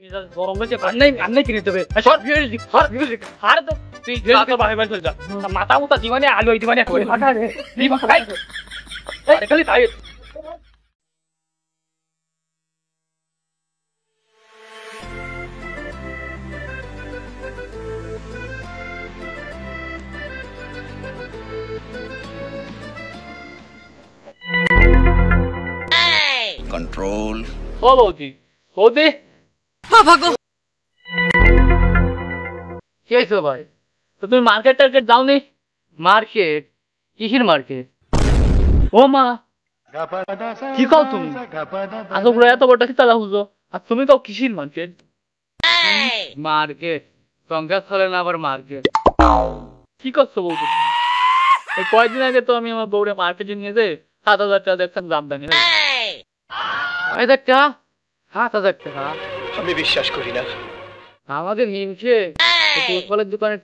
গরম হয়েছে আন্নাই কিনে দেবে সর মিউজিক আর তো তুই ভাই ভাই চল যা মাথা মুতা দিবানে আলু ওই দিবানে করে ফাটা রে খালি তাই कंट्रोल ও বৌদি বৌদি কি হয়েছে ভাই তো তুমি মার্কেট টার্কেট যাওনি মার্কেট কিসের মার্কেট ও মা কি খাও তুমি আসলে এত বড় চিন্তা বুঝো আর তুমি তো কিসের মার্কেট মার্কেট সংখ্যা চলে না আবার মার্কেট কি করছো বৌদি এই কয়েকদিন আগে তো আমি আমার বউরে মার্কেটে নিয়ে যাই 7,000 টাকা দেখতাম দাম দানি 7,000 টাকা 7,000 টাকা আমি বিশ্বাস করি না আমাদের হিমছে ফলের দোকানে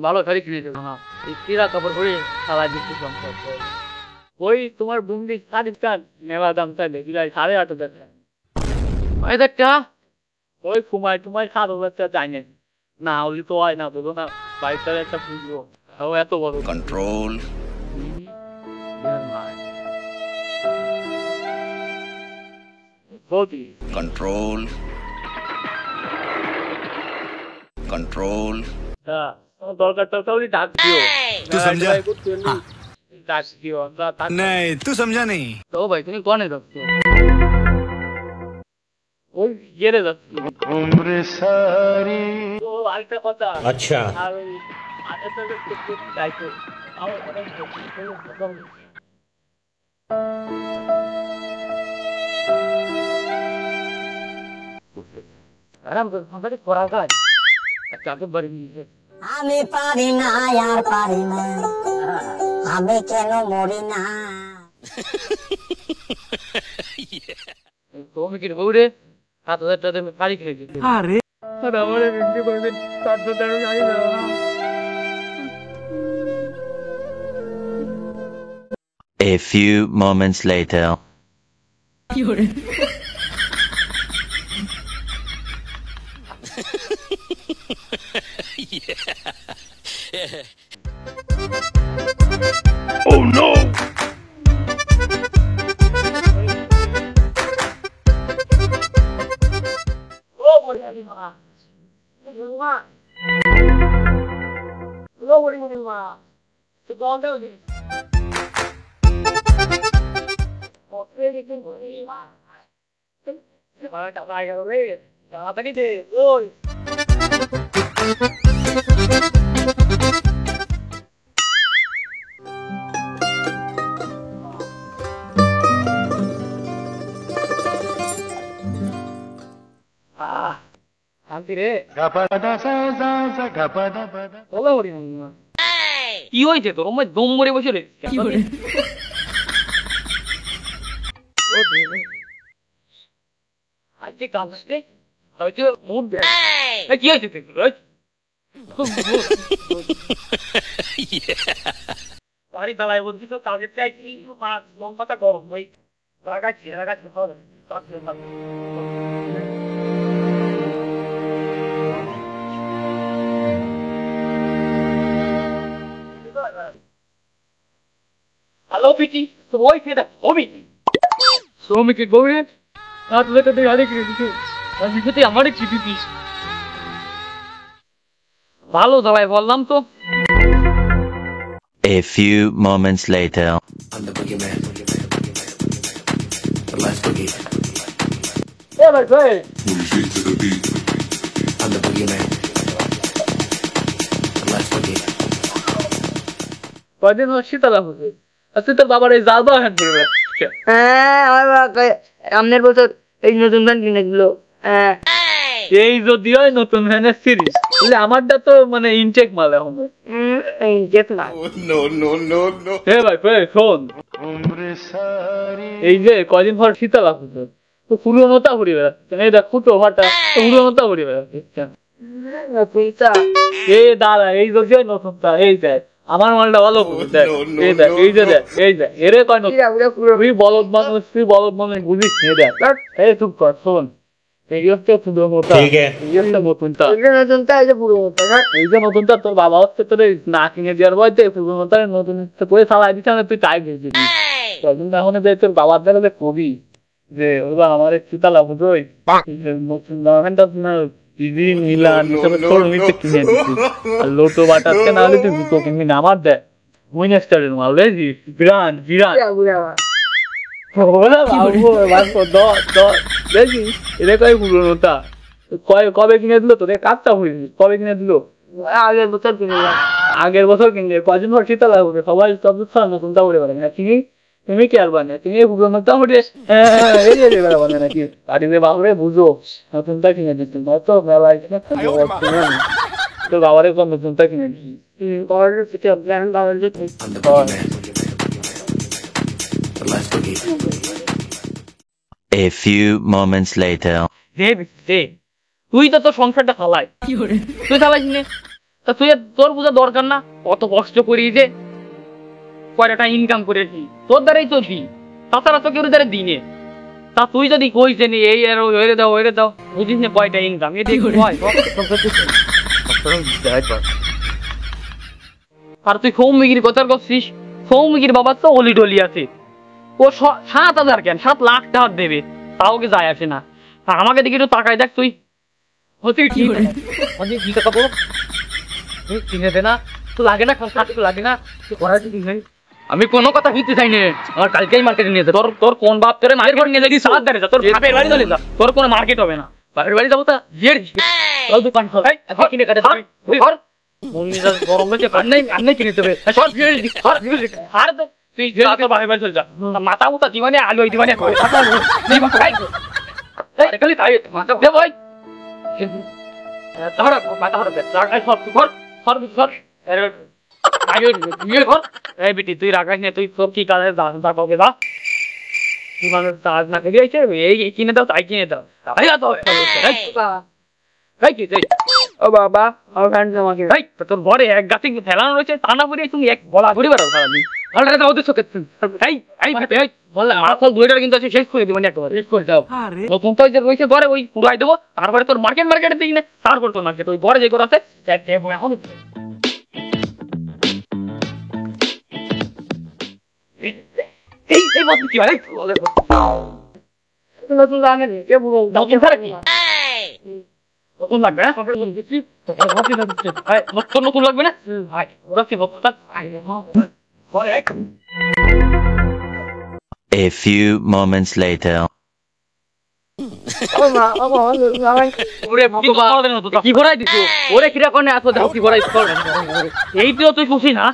ভালো শাড়ি কিনে দেবো না এই চিরা কাপড় পরে সারা দিচ্ছি সংসার ওই তোমার বুন্দি শাড়ির কান মেলা দাম চাইলে বিলাই 8,500 টাকা 5,000 টাকা ওই কুমায় তোমায় 7,000 টাকা চাই না হলে তো হয় না বলো না 22,000 একটা পুজো ও এত বড় कंट्रोल বৌদি कंट्रोल कंट्रोल হ্যাঁ দরকার হলে ডাক দিও तू समझा हाँ। ডাক দিও नहीं तू समझा नहीं তো ভাই তুমি কোনে যাচ্ছ ওই গেরে যাচ্ছ उम्र सारी তো আরেকটা কথা अच्छा আর ওই আরেকটা একটু দায়িত্ব আমার অনেক আরাম করে আমাদের করা কাজ চাকরি বাড়ি নিয়ে আমি পারি না আর পারি না আমি কেন মরি না তুমি কি বউরে 7,000 টাকা দিয়ে গাড়ি কিনে দিতে अरे আর আমার বিক্রি করবেন 7,000 টাকা গাড়ি দাও না A few moments later. Oh no! ও বলি মা মা ও বলি মা তো কোনটা বলি ওকে দেখুন বলি মা আমার টাকা আইগা রে তাড়াতাড়ি দে ওই শান্তি রে কি হয়েছে তোর আমার দম মরে বসে রে আজকে কাজে হয়তো মুখ কি হয়েছে বাড়ি দাঁড়ায় বলছি তো কাজের চাই লম্বাটা গরম ওই রাগাচ্ছি হ্যালো পিটি তো ওই সেটা হবি শ্রমিকের বউয়ের 7,000 টাকা গাড়ি কিনে দিতে আমি আমারই চিঠি দিস ভালো দাঁড়ায় বললাম তো A few moments later. I'm the boogeyman. The last boogie. এ ভাই ভাই I'm the boogeyman. The last boogie. কয়দিন শীতলা হবে তুই তোর বাবার এই জাল বাগান করবে হ্যাঁ আমার বাবা আমনের বছর এই নতুন গান কিনে দিল হ্যাঁ এই যদি হয় নতুন ফ্যানের সিরিজ বলে আমারটা তো মানে ইনটেক মাল এখন এই যেত না No, no, no, no. হে ভাই ভাই শোন उम्र सारी এই যে কয়দিন পর শীতলা হবে তো পুরোনোটা ঘুরে বেড়াচ্ছে এই দেখ ফুটো ফাটা পুরোনোটা ঘুরে বেড়াচ্ছে পয়সা এই দাদা এই যদি হয় নতুনটা এই দেখ আমার মালটা ভালো দেখ এই দেখ এই যে দেখ এই দেখ এরে কয় নতুন তুই বলদ মানুষ বুঝিস নি দেখ এই চুপ কর শোন এই হচ্ছে পুরো মতা এই হচ্ছে নতুনটা নতুনটা এই যে পুরো মতো না এই যে নতুনটা তোর বাবা হচ্ছে তোর না কিনে দেওয়ার বয়তে পুরো মতা নতুন করে চালাই দিচ্ছে না তুই তাই ভেবেছিস তখন এখন যে তোর বাবার দ্বারা যে কবি যে ওরা আমার একটু তালা বুঝোই নতুন দোকানটা না দিদি মিলান হিসাবে তোর নিতে কিনে দিচ্ছি আর লোটো বাটাচ্ছে না হলে তুই দুটো কিনবি না আমার দেখ উইনেস্টারের মাল দেখি বিরাট বিরাট ওরা বাবু বাবু দেখি এটা কয় পুরোনোটা কবে কিনে দিল তোদের কাজটা হয়নি কবে কিনে দিল আগের বছর কিনে আগের বছর কিনলে কদিন পর শীতল লাগবে সবাই সব নতুনটা উঠে পারে না তুমি কি আর বানে তুমি পুরোনোটা উঠে বানে নাকি বাড়িতে বাবুরে বুঝো নতুনটা কিনে দিচ্ছি নয়তো মেলায় তোর বাবারে কম নতুনটা কিনে দিচ্ছি I'm the boogeyman. The last boogie. A few moments later. তুই তো তোর সংসারটা চালাই তুই চালাইস নে তা তুই তোর বোঝা দরকার না অত কষ্ট করি যে কয়টা ইনকাম করেছি তোর দ্বারাই তো দি তাছাড়া তো কেউ দ্বারা দিনে তা তুই যদি কইস যে এই আর ওইরে দাও বুঝিস না কয়টা ইনকাম এটা আর তুই সৌমিকির কথা করছিস সৌমিকির বাবার তো অলি টলি আছে ও 7,000 কেন 7 লাখ টাকা দেবে তাও কি যায় আসে না আর আমাকে দিকে একটু তাকাই দেখ তুই হতে কি কি টাকা বল কিনে দে না তো লাগে না খাতে লাগে না আমি কোনো কথা বুঝতে চাই না আমার কালকেই মার্কেটে নিয়ে যা তোর কোন বাপ তোরে মায়ের ঘরে নিয়ে যাই সাত ধরে যা তোর বাপের বাড়ি চলে যা তোর কোনো মার্কেট হবে না বাপের বাড়ি যাবো তা জের চল দোকান খোল এখন কিনে কাটে তুই ঘর মনিজাজ গরম হচ্ছে আর নাই কিনে দেবে সর আর তুই তোর বাপের বাড়ি চলে যা মাথা মুতা জীবনে আলো জীবনে কই খালি তাই মাথা দে ভাই তাহলে মাথা হরে রাগাই সব ঘর সর আগে নিয়ে ঘর এই বিটি তুই রাগাস না তুই সব কি কাজে দাঁড় পাবে যা তুই মানুষ কাজ না করে আইছে এই কিনে দাও তাই কিনে দাও তাই তো এই কি তুই ও বাবা আমার ফ্রেন্ড আমাকে এই তোর ঘরে এক গাছে ফেলানো রয়েছে তা না পড়ে তুমি এক বলা ঘুরে বেড়াও সারাদিন ভালো দাও ওদের চোখে এই বললাম আসল দুইটার কিন্তু আছে শেষ করে দিবেন একবার শেষ করে দাও নতুন তো যে রয়েছে ঘরে ওই পুরাই দেবো তারপরে তোর মার্কেটে দিই না তারপর তোর মার্কেট ওই ঘরে যে করে আছে এখন এই মত কি হয় নতুন লাগে কে বলো নতুন ছাড়া কি নতুন লাগবে না নতুন লাগবে না ওরা কি A few moments later. কি ভরাই দিছো ওরে কিরা কোনে আসো দাও কি ভরাই এই তুই খুশি না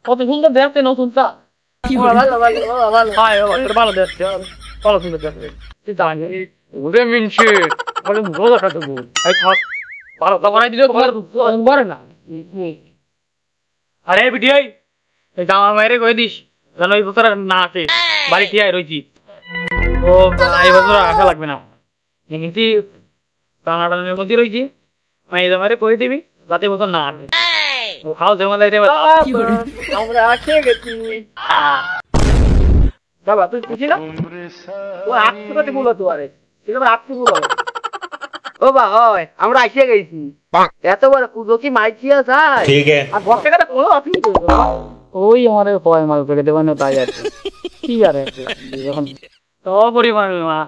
কত সুন্দর দেখতে নতুনটা ভালো ভালো দেখতে ভালো সুন্দর দেখতে তুই জানি ওরে মিনছে বলে রোজা কাটে বল এই থাক ভালো ভরাই দিলে বলে না আরে বিটিআই এই জামা মাইরে কই দিস জানো এই বছর না আসে বাড়ি ঠিয়াই রইছি ও এই বছর আসা লাগবে না এমনিতে কানাডার মধ্যে রয়েছি মাই জামারে কই দিবি যাতে বছর না আসে ও খাও জমা লাইতে আমরা আসে গেছি বাবা তুই খুশি না ও আসতে কত বলো তো আরে ঠিক আছে আসতে বলো ও বা হয় আমরা আসে গেছি এত বড় পুজো কি মাইছিয়া যায় ठीक है আর ঘর থেকে কোনো অসুবিধা ওই আমারে কয় মাল করে দেবানো তাই আছে কি আর এখন তো পরিমাণ মা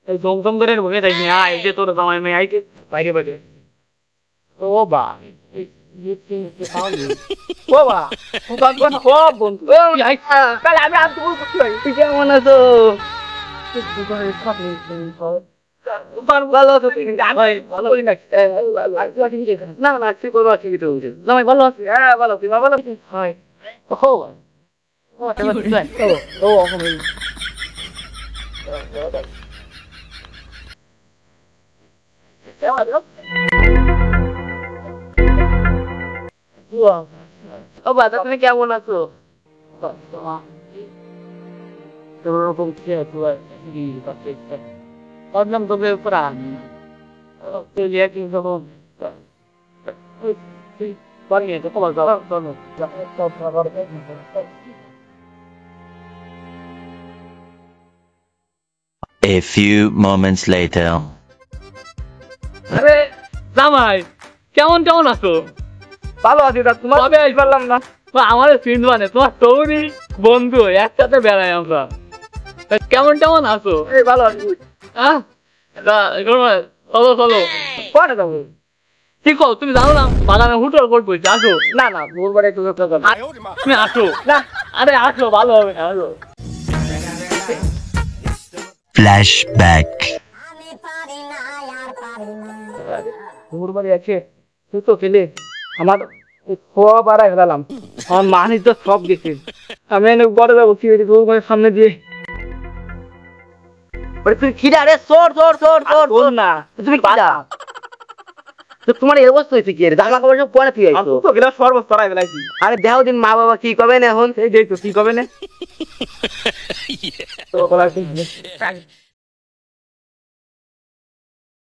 এই দমদম ধরে বসে থাকি না এই যে তোর জামাই মেয়ে আইতে বাইরে বাইরে ও বা ও বা দোকান কোন সব বন্ধু ও কাল আমি আর তুই কেমন আছো দোকান ভালো আছো ভাই ভালো করি না না না তুই কোনো অসুবিধা হচ্ছে জামাই ভালো আছে হ্যাঁ ভালো তুই ভালো আছিস হয় ও ও ও বাবা তুমি কেমন আছো বদনাম তোকে প্রাণ A few moments later. আরে জামাই কেমন কেমন আছো? ভালো আছি তা তোমার কবে আসবে? পারলাম না। আমার ফ্রেন্ড মানে তোমার তৌরি বন্ধু একসাথে বেড়াই আমরা। তা কেমন কেমন আছো? এই ভালো আছি। আহ চলো চলো কোয়াটা যাবো? ঠিক কো তুমি জানো না বাগানে হুটর করবো আসো। না না তোর বাড়ি একটু তুমি আসো না আরে আসো ভালো হবে আসো। Flashback. তোর বাড়ি আছে তুই তো খেলে আমার খোয়া বাড়াই ফেলাম, আমার মানি তো সব গেছে। আমি এনে ঘরে যাবো কি হয়েছে তোর ঘরের সামনে দিয়ে। তুই খিদা রে সর সর সর সর সর না তুমি খিদা তো তোমার এই অবস্থা হয়েছে কি রে? জামা কাপড় সব পরে তুই আইছো তো গেলা সর্বস করাই ফেলাইছি। আরে দেহ দিন মা বাবা কি কবে না এখন? এই যে তো কি কবে না তো বলা